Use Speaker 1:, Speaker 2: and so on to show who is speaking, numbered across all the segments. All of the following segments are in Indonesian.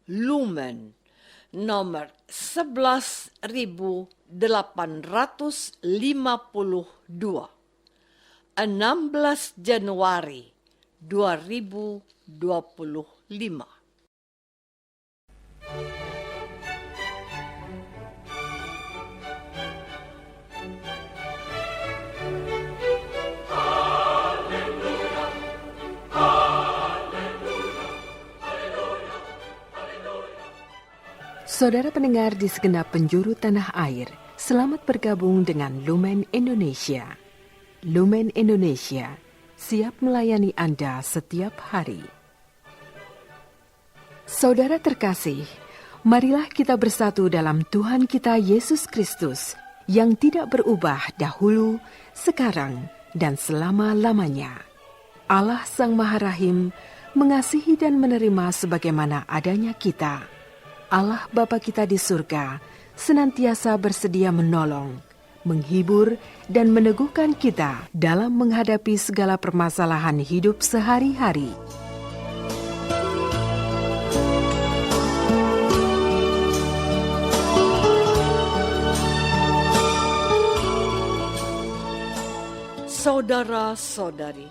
Speaker 1: Lumen nomor 11.852, 16 Januari 2025.
Speaker 2: Saudara pendengar di segenap penjuru tanah air, selamat bergabung dengan Lumen Indonesia. Lumen Indonesia siap melayani Anda setiap hari. Saudara terkasih, marilah kita bersatu dalam Tuhan kita Yesus Kristus yang tidak berubah dahulu, sekarang, dan selama-lamanya. Allah Sang Maha Rahim mengasihi dan menerima sebagaimana adanya kita. Allah Bapa kita di surga senantiasa bersedia menolong, menghibur, dan meneguhkan kita dalam menghadapi segala permasalahan hidup sehari-hari.
Speaker 1: Saudara-saudari,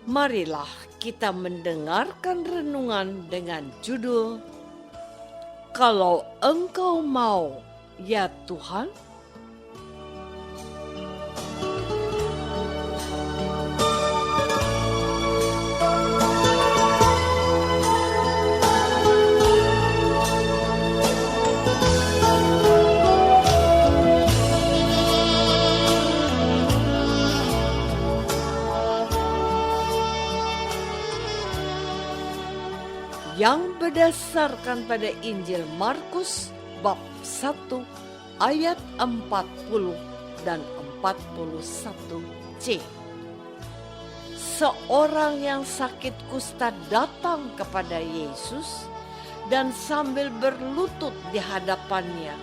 Speaker 1: marilah kita mendengarkan renungan dengan judul Kalau Engkau Mau, ya Tuhan. Yang berdasarkan pada Injil Markus bab 1 ayat 40 dan 41c. Seorang yang sakit kusta datang kepada Yesus dan sambil berlutut di hadapannya,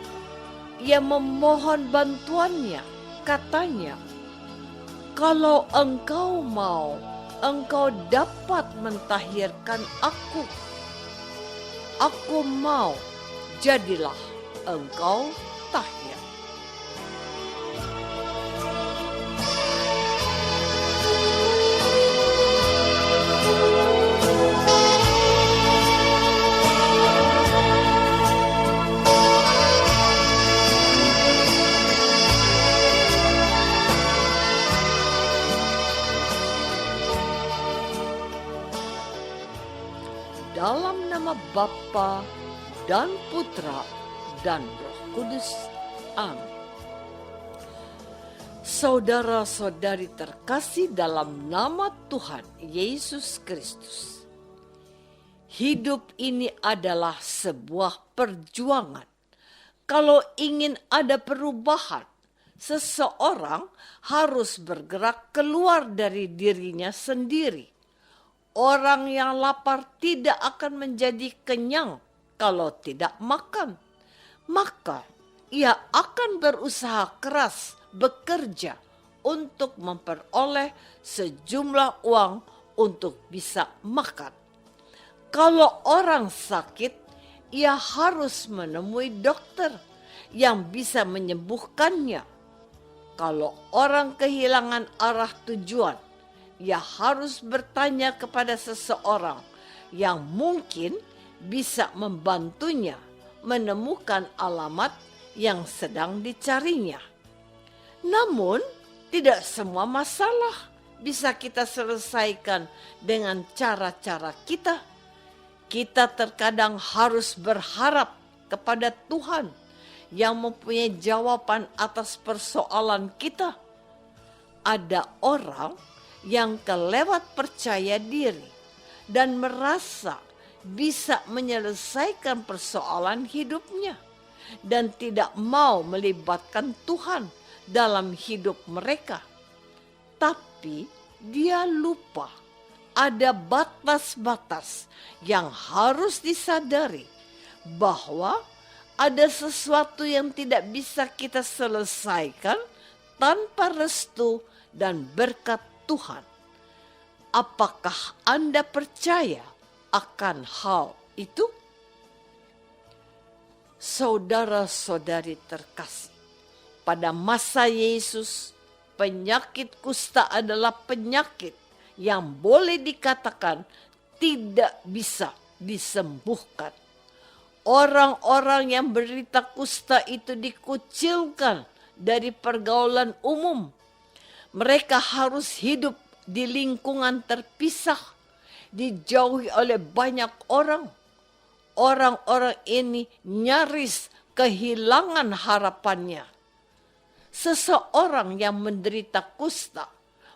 Speaker 1: ia memohon bantuannya. Katanya, "Kalau Engkau mau, Engkau dapat mentahirkan aku. Aku mau, jadilah engkau tahir." Dalam nama Bapa dan Putra dan Roh Kudus. Amin. Saudara-saudari terkasih dalam nama Tuhan Yesus Kristus, hidup ini adalah sebuah perjuangan. Kalau ingin ada perubahan, seseorang harus bergerak keluar dari dirinya sendiri. Orang yang lapar tidak akan menjadi kenyang kalau tidak makan. Maka ia akan berusaha keras bekerja untuk memperoleh sejumlah uang untuk bisa makan. Kalau orang sakit, ia harus menemui dokter yang bisa menyembuhkannya. Kalau orang kehilangan arah tujuan, ia harus bertanya kepada seseorang yang mungkin bisa membantunya menemukan alamat yang sedang dicarinya. Namun, tidak semua masalah bisa kita selesaikan dengan cara-cara kita. Kita terkadang harus berharap kepada Tuhan yang mempunyai jawaban atas persoalan kita. Ada orang yang kelewat percaya diri dan merasa bisa menyelesaikan persoalan hidupnya dan tidak mau melibatkan Tuhan dalam hidup mereka. Tapi dia lupa ada batas-batas yang harus disadari, bahwa ada sesuatu yang tidak bisa kita selesaikan tanpa restu dan berkat Tuhan. Apakah Anda percaya akan hal itu? Saudara-saudari terkasih, pada masa Yesus, penyakit kusta adalah penyakit yang boleh dikatakan tidak bisa disembuhkan. Orang-orang yang berderita kusta itu dikucilkan dari pergaulan umum. Mereka harus hidup di lingkungan terpisah, dijauhi oleh banyak orang. Orang-orang ini nyaris kehilangan harapannya. Seseorang yang menderita kusta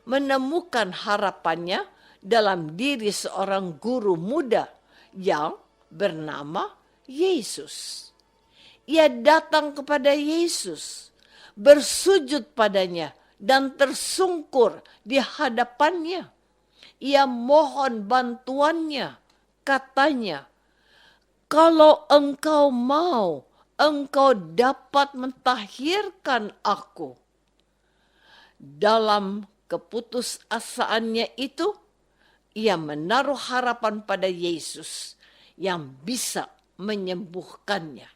Speaker 1: menemukan harapannya dalam diri seorang guru muda yang bernama Yesus. Ia datang kepada Yesus, bersujud padanya dan tersungkur di hadapannya. Ia mohon bantuannya, katanya, "Kalau engkau mau, engkau dapat mentahirkan aku." Dalam keputusasaannya itu, ia menaruh harapan pada Yesus yang bisa menyembuhkannya.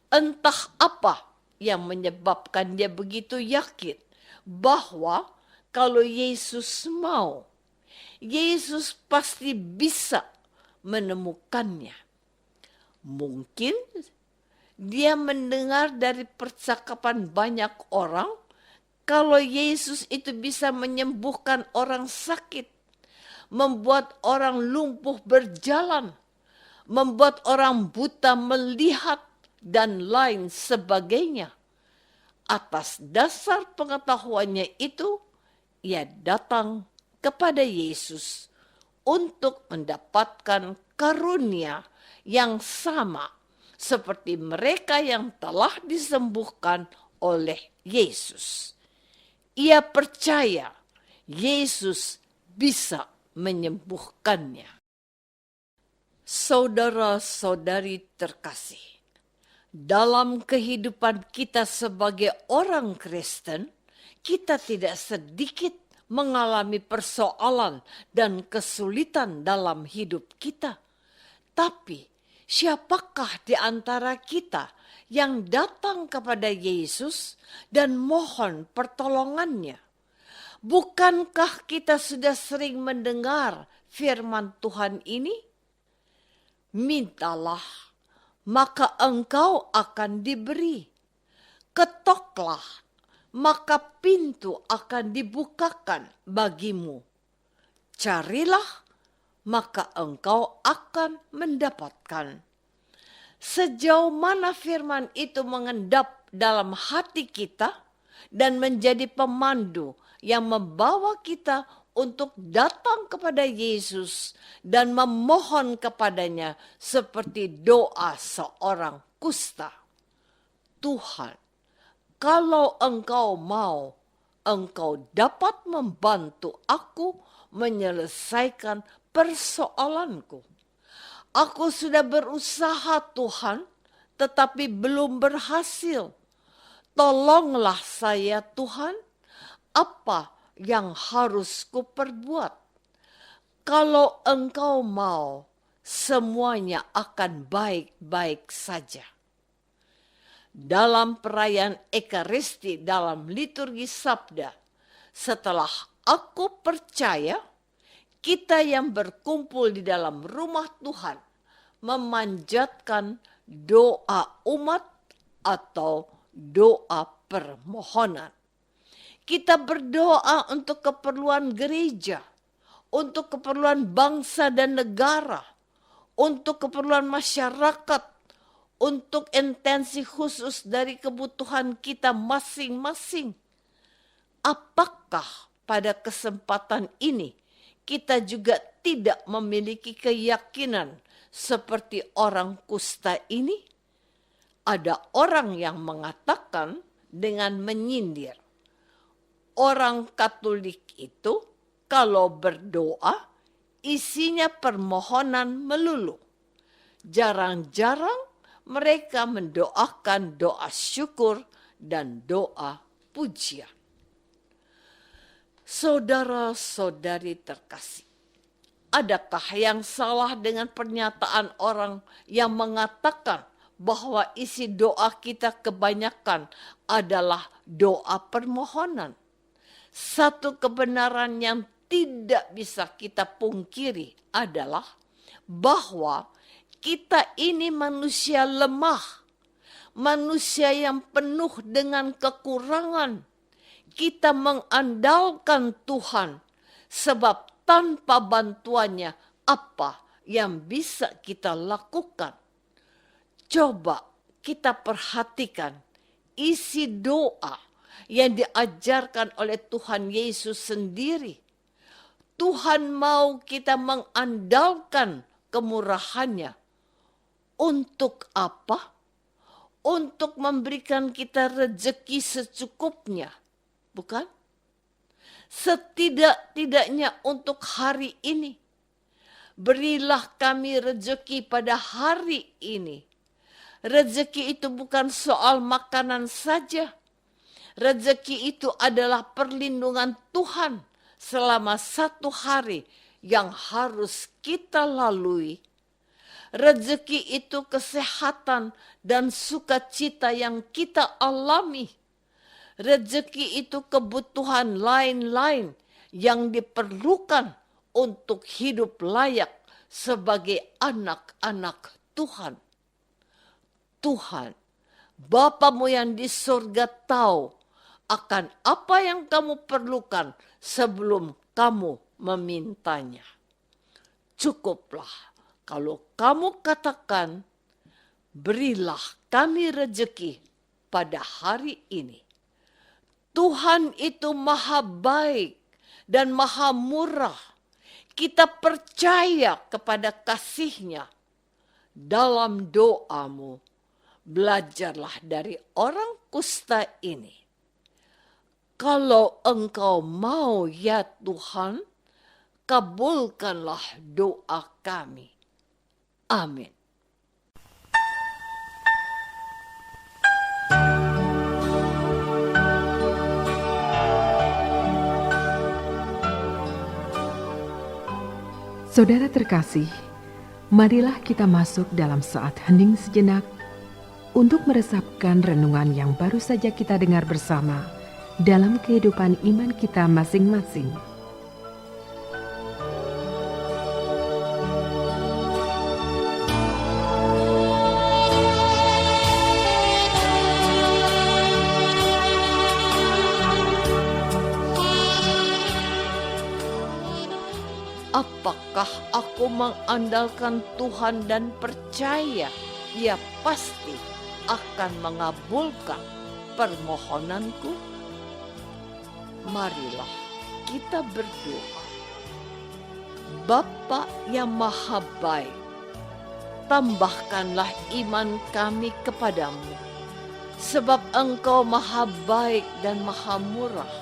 Speaker 1: Entah apa yang menyebabkan dia begitu yakin bahwa kalau Yesus mau, Yesus pasti bisa menemukannya. Mungkin dia mendengar dari percakapan banyak orang kalau Yesus itu bisa menyembuhkan orang sakit, membuat orang lumpuh berjalan, membuat orang buta melihat, dan lain sebagainya. Atas dasar pengetahuannya itu, ia datang kepada Yesus untuk mendapatkan karunia yang sama seperti mereka yang telah disembuhkan oleh Yesus. Ia percaya Yesus bisa menyembuhkannya. Saudara-saudari terkasih, dalam kehidupan kita sebagai orang Kristen, kita tidak sedikit mengalami persoalan dan kesulitan dalam hidup kita. Tapi siapakah di antara kita yang datang kepada Yesus dan mohon pertolongannya? Bukankah kita sudah sering mendengar firman Tuhan ini? Mintalah, maka engkau akan diberi. Ketoklah, maka pintu akan dibukakan bagimu. Carilah, maka engkau akan mendapatkan. Sejauh mana firman itu mengendap dalam hati kita dan menjadi pemandu yang membawa kita untuk datang kepada Yesus dan memohon kepadanya seperti doa seorang kusta. Tuhan, kalau engkau mau, engkau dapat membantu aku menyelesaikan persoalanku. Aku sudah berusaha Tuhan, tetapi belum berhasil. Tolonglah saya Tuhan, apa yang harus kuperbuat? Kalau engkau mau, semuanya akan baik-baik saja. Dalam perayaan Ekaristi dalam liturgi Sabda, setelah aku percaya, kita yang berkumpul di dalam rumah Tuhan memanjatkan doa umat atau doa permohonan. Kita berdoa untuk keperluan gereja, untuk keperluan bangsa dan negara, untuk keperluan masyarakat, untuk intensi khusus dari kebutuhan kita masing-masing. Apakah pada kesempatan ini kita juga tidak memiliki keyakinan seperti orang kusta ini? Ada orang yang mengatakan dengan menyindir, orang Katolik itu kalau berdoa isinya permohonan melulu. Jarang-jarang mereka mendoakan doa syukur dan doa pujian. Saudara-saudari terkasih, adakah yang salah dengan pernyataan orang yang mengatakan bahwa isi doa kita kebanyakan adalah doa permohonan. Satu kebenaran yang tidak bisa kita pungkiri adalah bahwa kita ini manusia lemah, manusia yang penuh dengan kekurangan. Kita mengandalkan Tuhan, sebab tanpa bantuannya apa yang bisa kita lakukan? Coba kita perhatikan isi doa yang diajarkan oleh Tuhan Yesus sendiri. Tuhan mau kita mengandalkan kemurahannya. Untuk apa? Untuk memberikan kita rezeki secukupnya, bukan? Setidak-tidaknya untuk hari ini. Berilah kami rezeki pada hari ini. Rezeki itu bukan soal makanan saja. Rezeki itu adalah perlindungan Tuhan selama satu hari yang harus kita lalui. Rezeki itu kesehatan dan sukacita yang kita alami. Rezeki itu kebutuhan lain-lain yang diperlukan untuk hidup layak sebagai anak-anak Tuhan. Tuhan, Bapamu yang di surga tahu akan apa yang kamu perlukan sebelum kamu memintanya. Cukuplah kalau kamu katakan, berilah kami rezeki pada hari ini. Tuhan itu maha baik dan maha murah. Kita percaya kepada kasih-Nya. Dalam doamu, belajarlah dari orang kusta ini. Kalau Engkau mau ya Tuhan, kabulkanlah doa kami. Amin.
Speaker 2: Saudara terkasih, marilah kita masuk dalam saat hening sejenak untuk meresapkan renungan yang baru saja kita dengar bersama dalam kehidupan iman kita masing-masing.
Speaker 1: Apakah aku mengandalkan Tuhan dan percaya Ia pasti akan mengabulkan permohonanku? Marilah kita berdoa. Bapa yang maha baik, tambahkanlah iman kami kepadamu, sebab Engkau maha baik dan maha murah.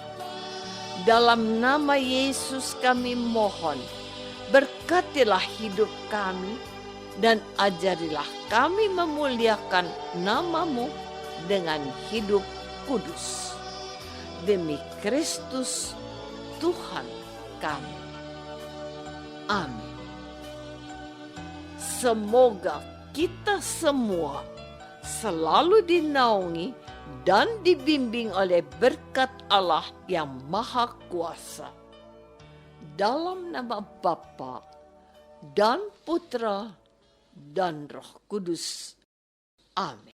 Speaker 1: Dalam nama Yesus kami mohon, berkatilah hidup kami dan ajarilah kami memuliakan nama-Mu dengan hidup kudus. Demi Kristus Tuhan kami. Amin. Semoga kita semua selalu dinaungi dan dibimbing oleh berkat Allah yang Maha Kuasa. Dalam nama Bapa dan Putra dan Roh Kudus. Amin.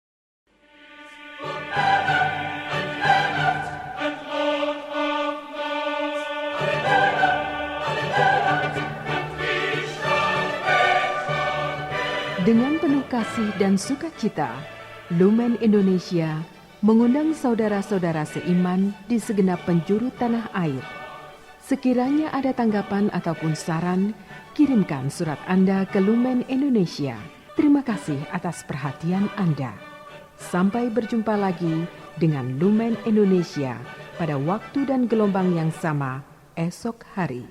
Speaker 2: Dengan penuh kasih dan sukacita, Lumen Indonesia mengundang saudara-saudara seiman di segenap penjuru tanah air. Sekiranya ada tanggapan ataupun saran, kirimkan surat Anda ke Lumen Indonesia. Terima kasih atas perhatian Anda. Sampai berjumpa lagi dengan Lumen Indonesia pada waktu dan gelombang yang sama esok hari.